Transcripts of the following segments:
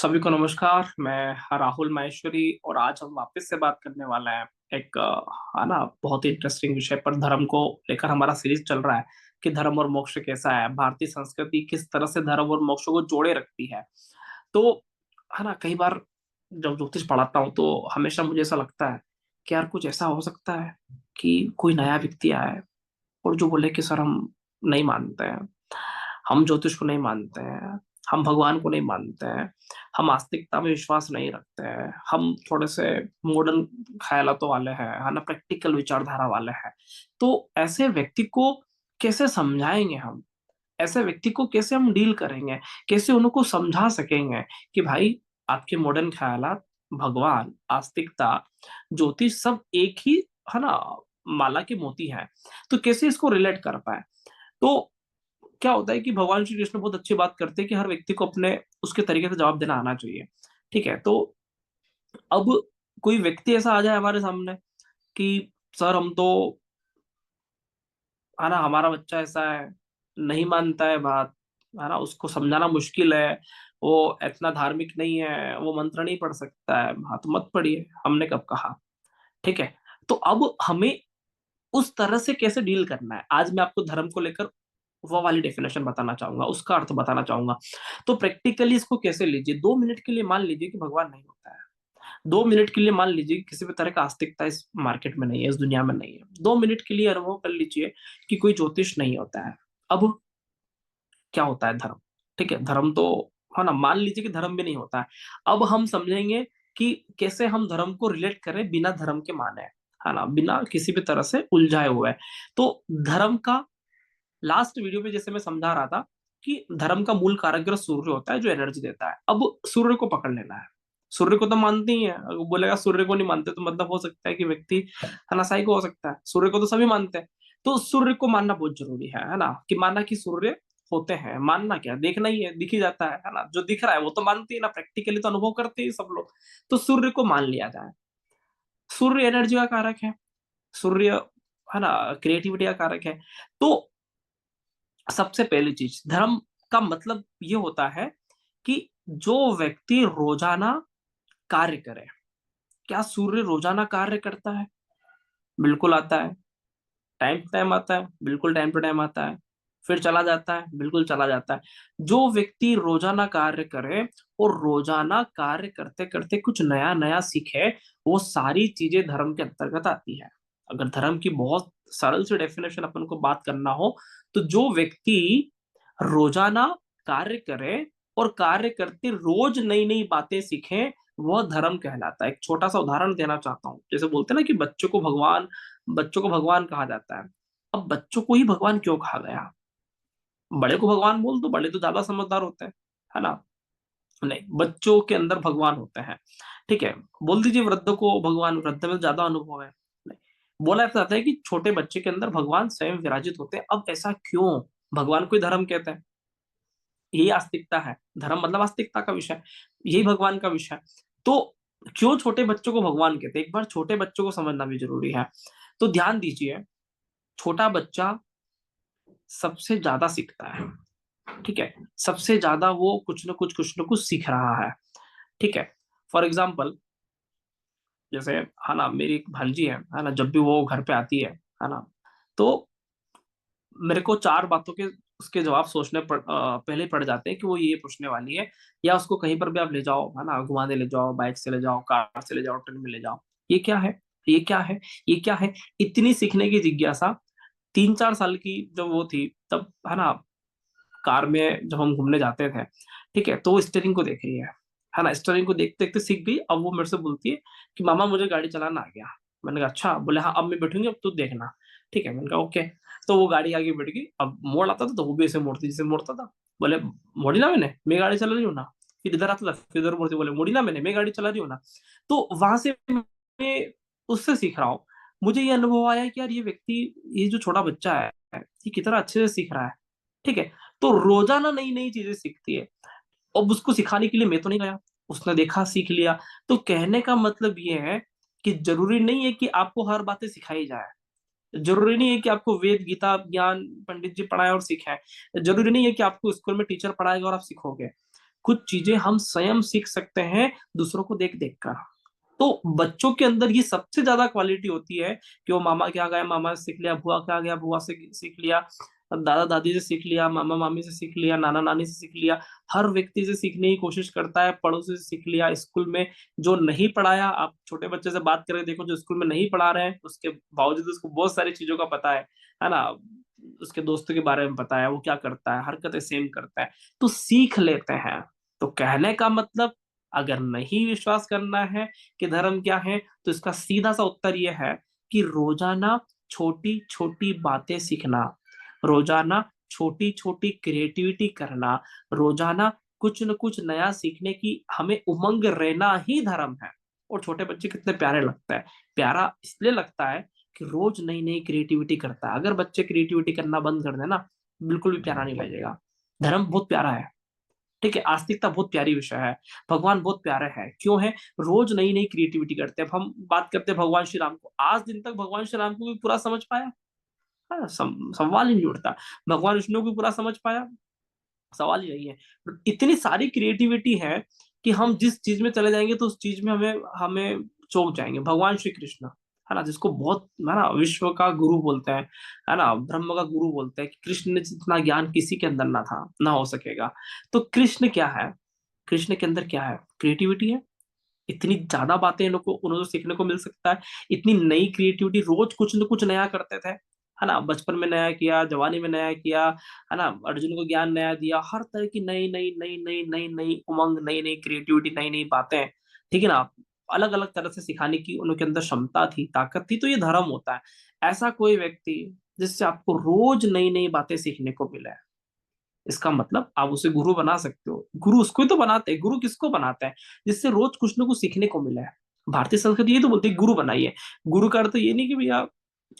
सभी को नमस्कार। मैं राहुल माहेश्वरी और आज हम वापस से बात करने वाले हैं एक है ना बहुत ही इंटरेस्टिंग विषय पर। धर्म को लेकर हमारा सीरीज चल रहा है कि धर्म और मोक्ष कैसा है, भारतीय संस्कृति किस तरह से धर्म और मोक्ष को जोड़े रखती है। तो है ना, कई बार जब ज्योतिष पढ़ाता हूँ तो हमेशा मुझे ऐसा लगता है कि यार कुछ ऐसा हो सकता है कि कोई नया व्यक्ति आए और जो बोले कि सर हम नहीं मानते हैं, हम ज्योतिष को नहीं मानते हैं, हम भगवान को नहीं मानते हैं, हम आस्तिकता में विश्वास नहीं रखते हैं, हम थोड़े से मॉडर्न ख्यालातों वाले हैं, है ना, प्रैक्टिकल विचारधारा वाले हैं। तो ऐसे व्यक्ति को कैसे समझाएंगे हम? ऐसे व्यक्ति को कैसे हम डील करेंगे? कैसे उनको समझा सकेंगे कि भाई आपके मॉडर्न ख्यालात, भगवान, आस्तिकता, ज्योतिष सब एक ही, है ना, माला के मोती हैं। तो कैसे इसको रिलेट कर पाए? तो क्या होता है कि भगवान श्री कृष्ण बहुत अच्छी बात करते हैं कि हर व्यक्ति को अपने उसके तरीके से जवाब देना आना चाहिए। ठीक है, तो अब कोई व्यक्ति ऐसा आ जाए हमारे सामने कि सर हम तो, है ना, हमारा बच्चा ऐसा है, नहीं मानता है बात, है ना, उसको समझाना मुश्किल है, वो इतना धार्मिक नहीं है, वो मंत्र नहीं पढ़ सकता है। हाँ तो मत पढ़िए, हमने कब कहा? ठीक है। तो अब हमें उस तरह से कैसे डील करना है, आज मैं आपको धर्म को लेकर वो वाली डेफिनेशन बताना चाहूंगा, उसका अर्थ बताना चाहूंगा। तो प्रैक्टिकली इसको कैसे लीजिए, 2 मिनट के लिए मान लीजिए कि भगवान नहीं होता है। 2 मिनट के लिए मान लीजिए कि किसी भी तरह का आस्तिकता इस मार्केट में नहीं है, इस दुनिया में नहीं है। 2 मिनट के लिए अनुभव कर लीजिए कि कोई ज्योतिष नहीं होता है। अब क्या होता है धर्म? ठीक है, धर्म तो, है ना, मान लीजिए कि धर्म भी नहीं होता है। अब हम समझेंगे कि कैसे हम धर्म को रिलेट करें बिना धर्म के माने, है ना, बिना किसी भी तरह से उलझाए हुए। तो धर्म का लास्ट वीडियो में जैसे मैं समझा रहा था कि धर्म का मूल कारक सूर्य होता है जो एनर्जी देता है। अब सूर्य को पकड़ लेना है। सूर्य को तो मानते ही है, अगर बोलेगा सूर्य को नहीं मानते तो मतलब हो सकता है कि व्यक्ति हनासाई को हो सकता है। सूर्य को तो सभी मानते हैं। तो सूर्य को मानना बहुत जरूरी है ना, कि मानना कि सूर्य होते हैं। मानना क्या, देखना ही है, दिख ही जाता है ना, जो दिख रहा है वो तो मानते ही ना, प्रैक्टिकली तो अनुभव करते ही सब लोग। तो सूर्य को मान लिया जाए। सूर्य एनर्जी का कारक है। सूर्य, है ना, क्रिएटिविटी का कारक है। तो सबसे पहली चीज, धर्म का मतलब ये होता है कि जो व्यक्ति रोजाना कार्य करे। क्या सूर्य रोजाना कार्य करता है? बिल्कुल आता है। टाइम टू टाइम आता है, बिल्कुल टाइम टू टाइम आता है। फिर चला जाता है, बिल्कुल चला जाता है। जो व्यक्ति रोजाना कार्य करे और रोजाना कार्य करते करते कुछ नया नया सीखे, वो सारी चीजें धर्म के अंतर्गत आती है। अगर धर्म की बहुत सरल सी डेफिनेशन अपन को बात करना हो, तो जो व्यक्ति रोजाना कार्य करे और कार्य करते रोज नई नई बातें सीखे, वह धर्म कहलाता है। एक छोटा सा उदाहरण देना चाहता हूँ। जैसे बोलते हैं ना कि बच्चों को भगवान कहा जाता है। अब बच्चों को ही भगवान क्यों कहा गया? बड़े को भगवान बोल दो, बड़े तो ज्यादा समझदार होते हैं, है ना। नहीं, बच्चों के अंदर भगवान होते हैं। ठीक है, बोल दीजिए वृद्ध को भगवान, वृद्ध में ज्यादा अनुभव है। नहीं, बोला जाता है कि छोटे बच्चे के अंदर भगवान स्वयं विराजित होते हैं। अब ऐसा क्यों? भगवान को ही धर्म कहते हैं। यही आस्तिकता है। धर्म मतलब आस्तिकता का विषय, यही भगवान का विषय। तो क्यों छोटे बच्चों को भगवान कहते हैं, एक बार छोटे बच्चों को समझना भी जरूरी है। तो ध्यान दीजिए, छोटा बच्चा सबसे ज्यादा सीखता है। ठीक है, सबसे ज्यादा वो कुछ न कुछ सीख रहा है। ठीक है। फॉर एग्जाम्पल, जैसे, है ना, मेरी एक भांजी है ना, जब भी वो घर पे आती है ना, तो मेरे को चार बातों के उसके जवाब पहले ही पड़ जाते हैं कि वो ये पूछने वाली है। या उसको कहीं पर भी आप ले जाओ, है ना, घुमाने ले जाओ, बाइक से ले जाओ, कार से ले जाओ, ट्रेन में ले जाओ, ये क्या है, ये क्या है, ये क्या है। इतनी सीखने की जिज्ञासा 3-4 साल की जब वो थी तब, है ना, कार में जब हम घूमने जाते थे, ठीक है, तो वो स्टीयरिंग को देख रही है ना, स्टीयरिंग को देखते देखते सीख गई। अब वो मेरे से बोलती है कि मामा मुझे गाड़ी चलाना आ गया। मैंने कहा अच्छा। बोले हाँ अब मैं बैठूंगी, अब तू देखना। ठीक है, मैंने कहा ओके। तो वो गाड़ी आगे बैठ गई। अब मोड़ आता था तो वो भी ऐसे मोड़ती जैसे मोड़ता था। बोले मोड़ी ना मैंने, मैं गाड़ी चला रही हूँ ना। फिर इधर आता था, फिर इधर मोड़ती, बोले मोड़ी ना मैंने, मैं गाड़ी चला रही हूँ ना। तो वहां से मैं उससे सीख रहा हूँ। मुझे ये अनुभव आया कि यार ये व्यक्ति, ये जो छोटा बच्चा है, ये कितना अच्छे से सीख रहा है। ठीक है। तो रोजाना नई नई चीजें सीखती है। अब उसको सिखाने के लिए मैं तो नहीं गया, उसने देखा सीख लिया। तो कहने का मतलब ये है कि जरूरी नहीं है कि आपको हर बातें सिखाई जाए। जरूरी नहीं है कि आपको वेद गीता ज्ञान पंडित जी पढ़ाए और सिखाए। जरूरी नहीं है कि आपको स्कूल में टीचर पढ़ाएगा और आप सीखोगे। कुछ चीजें हम स्वयं सीख सकते हैं दूसरों को देख देख कर। तो बच्चों के अंदर ये सबसे ज्यादा क्वालिटी होती है कि वो मामा क्या गया मामा से सीख लिया, बुआ क्या गया बुआ से सीख लिया, दादा दादी से सीख लिया, मामा मामी से सीख लिया, नाना नानी से सीख लिया। हर व्यक्ति से सीखने की कोशिश करता है, पड़ोसी से सीख लिया, स्कूल में जो नहीं पढ़ाया, आप छोटे बच्चे से बात करें देखो, जो स्कूल में नहीं पढ़ा रहे हैं उसके बावजूद उसको बहुत सारी चीजों का पता है ना, उसके दोस्तों के बारे में पता है, वो क्या करता है, हरकतें सेम करता है, तो सीख लेते हैं। तो कहने का मतलब, अगर नहीं विश्वास करना है कि धर्म क्या है, तो इसका सीधा सा उत्तर यह है कि रोजाना छोटी छोटी बातें सीखना, रोजाना छोटी छोटी क्रिएटिविटी करना, रोजाना कुछ न कुछ नया सीखने की हमें उमंग रहना ही धर्म है। और छोटे बच्चे कितने प्यारे लगता है, प्यारा इसलिए लगता है कि रोज नई नई क्रिएटिविटी करता है। अगर बच्चे क्रिएटिविटी करना बंद कर देना, बिल्कुल भी प्यारा नहीं लगेगा। धर्म बहुत प्यारा है, ठीक है, आस्तिकता बहुत प्यारी विषय है, भगवान बहुत प्यारे हैं, क्यों है, रोज नई नई क्रिएटिविटी करते हैं। अब हम बात करते हैं भगवान श्री राम को, आज दिन तक भगवान श्री राम को भी पूरा समझ पाया? हाँ, सवाल ही नहीं उठता। भगवान विष्णु को पूरा समझ पाया? सवाल ही नहीं है। इतनी सारी क्रिएटिविटी है कि हम जिस चीज में चले जाएंगे तो उस चीज में हमें हमें चौंक जाएंगे। भगवान श्री कृष्ण, है ना, जिसको बहुत, है ना, विश्व का गुरु बोलते हैं, है ना, ब्रह्म का गुरु बोलते हैं, कि कृष्ण ने जितना ज्ञान किसी के अंदर ना था, ना हो सकेगा। तो कृष्ण क्या है, कृष्ण के अंदर क्या है, क्रिएटिविटी है। इतनी ज्यादा बातें इन लोग को उन्होंने सीखने को मिल सकता है, इतनी नई क्रिएटिविटी, रोज कुछ न कुछ नया करते थे, है ना, बचपन में नया किया, जवानी में नया किया, है ना, अर्जुन को ज्ञान नया दिया, हर तरह की नई नई नई नई नई नई उमंग, नई नई क्रिएटिविटी, नई नई बातें, ठीक है ना, अलग अलग तरह से सिखाने की उनके अंदर क्षमता थी, ताकत थी। तो ये धर्म होता है। ऐसा कोई व्यक्ति जिससे आपको रोज नई नई बातें सीखने को मिले, इसका मतलब आप उसे गुरु बना सकते हो। गुरु उसको ही तो बनाते हैं, गुरु किसको बनाते हैं, जिससे रोज कुछ ना कुछ सीखने को मिला है। भारतीय संस्कृति ये तो बोलती है गुरु बनाइए। गुरु का अर्थ ये नहीं कि भैया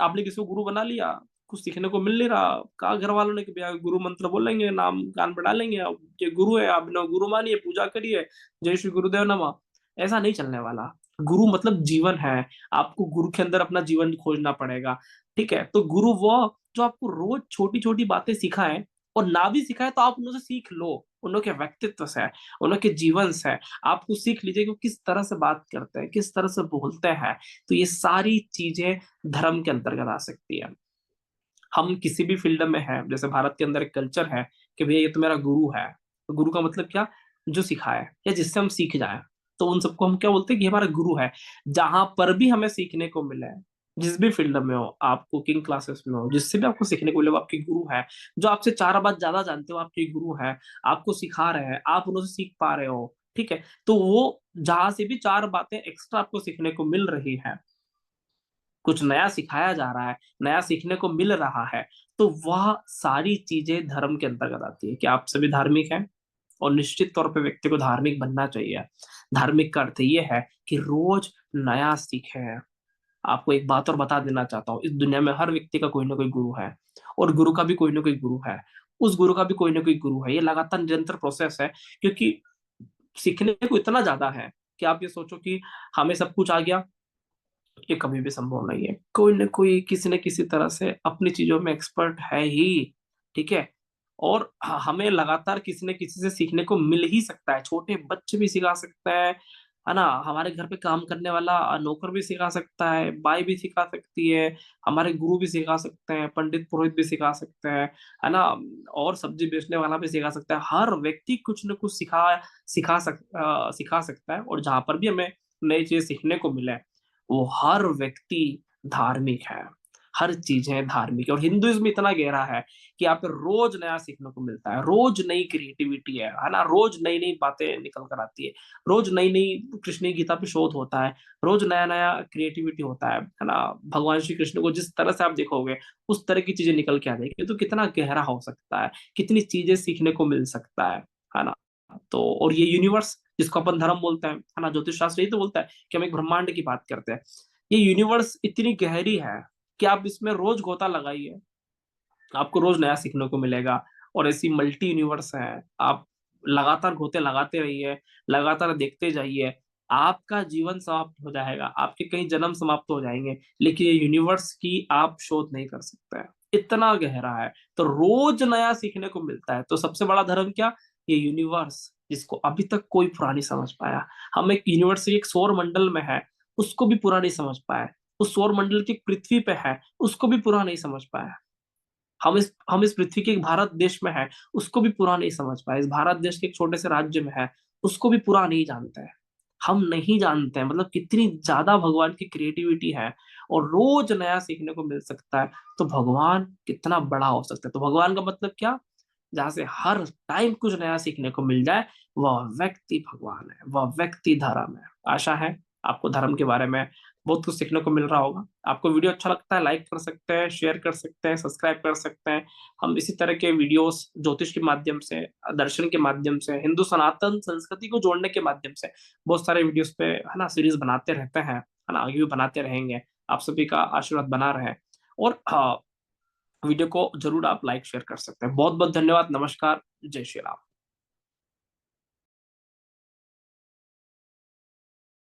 आपने किसी को गुरु बना लिया, कुछ सीखने को मिल नहीं रहा, कहा घर वालों ने कि भैया गुरु मंत्र बोलेंगे, नाम कान पे डालेंगे, अब ये गुरु है, आपने गुरु मानिए, पूजा करिए, जय श्री गुरुदेव नमः। ऐसा नहीं चलने वाला। गुरु मतलब जीवन है, आपको गुरु के अंदर अपना जीवन खोजना पड़ेगा। ठीक है, तो गुरु वो जो आपको रोज छोटी छोटी बातें सिखाए, और ना भी सिखाए तो आप उनसे सीख लो, उनके व्यक्तित्व से, उनके जीवन से आप कुछ सीख लीजिए कि वो किस तरह से बात करते हैं, किस तरह से बोलते हैं। तो ये सारी चीजें धर्म के अंतर्गत आ सकती है। हम किसी भी फील्ड में हैं, जैसे भारत के अंदर एक कल्चर है कि भैया ये तो मेरा गुरु है। तो गुरु का मतलब क्या, जो सिखाए या जिससे हम सीख जाएं। तो उन सबको हम क्या बोलते हैं कि हमारा गुरु है। जहां पर भी हमें सीखने को मिले, जिस भी फील्ड में हो, आप कुकिंग क्लासेस में हो, जिससे भी आपको सीखने को मिले, वो आपके गुरु है। जो आपसे चार बात ज्यादा जानते हो, आपके गुरु है, आपको सिखा रहे हैं, आप उनसे सीख पा रहे हो, ठीक है, तो वो जहां से भी चार बातें एक्स्ट्रा आपको सीखने को मिल रही है, कुछ नया सिखाया जा रहा है, नया सीखने को मिल रहा है, तो वह सारी चीजें धर्म के अंतर्गत आती है। कि आप सभी धार्मिक हैं, और निश्चित तौर पे व्यक्ति को धार्मिक बनना चाहिए। धार्मिक का अर्थ ये है कि रोज नया सीखे। आपको एक बात और बता देना चाहता हूँ, इस दुनिया में हर व्यक्ति का कोई ना कोई गुरु है, और गुरु का भी कोई ना कोई गुरु है, उस गुरु का भी कोई ना कोई गुरु है। ये लगातार निरंतर प्रोसेस है, क्योंकि सीखने को इतना ज्यादा है कि आप ये सोचो कि हमें सब कुछ आ गया, ये कभी भी संभव नहीं है। कोई न कोई किसी न किसी तरह से अपनी चीजों में एक्सपर्ट है ही, ठीक है, और हमें लगातार किसी न किसी से सीखने को मिल ही सकता है। छोटे बच्चे भी सिखा सकते हैं, है ना, हमारे घर पे काम करने वाला नौकर भी सिखा सकता है, बाई भी सिखा सकती है, हमारे गुरु भी सिखा सकते हैं, पंडित पुरोहित भी सिखा सकते हैं, है ना, और सब्जी बेचने वाला भी सिखा सकता है। हर व्यक्ति कुछ न कुछ सिखा सकता है। और जहां पर भी हमें नई चीज सीखने को मिले, वो हर व्यक्ति धार्मिक है। हर चीज है धार्मिक है। और हिंदुइज्म इतना गहरा है कि यहाँ पे रोज नया सीखने को मिलता है, रोज नई क्रिएटिविटी है ना, रोज नई नई बातें निकल कर आती है, रोज नई नई कृष्ण गीता पे शोध होता है, रोज नया नया क्रिएटिविटी होता है ना। भगवान श्री कृष्ण को जिस तरह से आप देखोगे, उस तरह की चीजें निकल के आ जाएगी। तो कितना गहरा हो सकता है, कितनी चीजें सीखने को मिल सकता है ना। तो और ये यूनिवर्स जिसको अपन धर्म बोलते हैं, है ना, ज्योतिष शास्त्र यही तो बोलता है कि हम एक ब्रह्मांड की बात करते हैं। ये यूनिवर्स इतनी गहरी है कि आप इसमें रोज गोता लगाइए, आपको रोज नया सीखने को मिलेगा। और ऐसी मल्टी यूनिवर्स है, आप लगातार गोते लगाते रहिए, लगातार देखते जाइए। आपका जीवन समाप्त हो जाएगा, आपके कई जन्म समाप्त हो जाएंगे, लेकिन ये यूनिवर्स की आप शोध नहीं कर सकते हैं, इतना गहरा है। तो रोज नया सीखने को मिलता है। तो सबसे बड़ा धर्म क्या, ये यूनिवर्स जिसको अभी तक कोई पूरा नहीं समझ पाया। हम एक यूनिवर्स, एक सौर मंडल में है, उसको भी पूरा नहीं समझ पाए। उस सौर मंडल की पृथ्वी पे है, उसको भी पूरा नहीं समझ पाया। हम इस पृथ्वी के एक भारत देश में है, उसको भी पूरा नहीं समझ पाए। इस भारत देश के एक छोटे से राज्य में है, उसको भी पूरा नहीं जानते हैं। हम नहीं जानते हैं, मतलब कितनी ज्यादा भगवान की क्रिएटिविटी है, और रोज नया सीखने को मिल सकता है। तो भगवान कितना बड़ा हो सकता है। तो भगवान का मतलब क्या? जहां से हर टाइम कुछ नया सीखने को मिल जाए, वह व्यक्ति भगवान है, वह व्यक्ति धर्म है। आशा है आपको धर्म के बारे में बहुत कुछ सीखने को मिल रहा होगा। आपको वीडियो अच्छा लगता है, लाइक कर सकते हैं, शेयर कर सकते हैं, सब्सक्राइब कर सकते हैं। हम इसी तरह के वीडियोस ज्योतिष के माध्यम से, दर्शन के माध्यम से, हिंदू सनातन संस्कृति को जोड़ने के माध्यम से बहुत सारे वीडियोस पे, है ना, सीरीज बनाते रहते हैं, है ना, आगे भी बनाते रहेंगे। आप सभी का आशीर्वाद बना रहे। और वीडियो को जरूर आप लाइक शेयर कर सकते हैं। बहुत बहुत धन्यवाद। नमस्कार। जय श्री राम।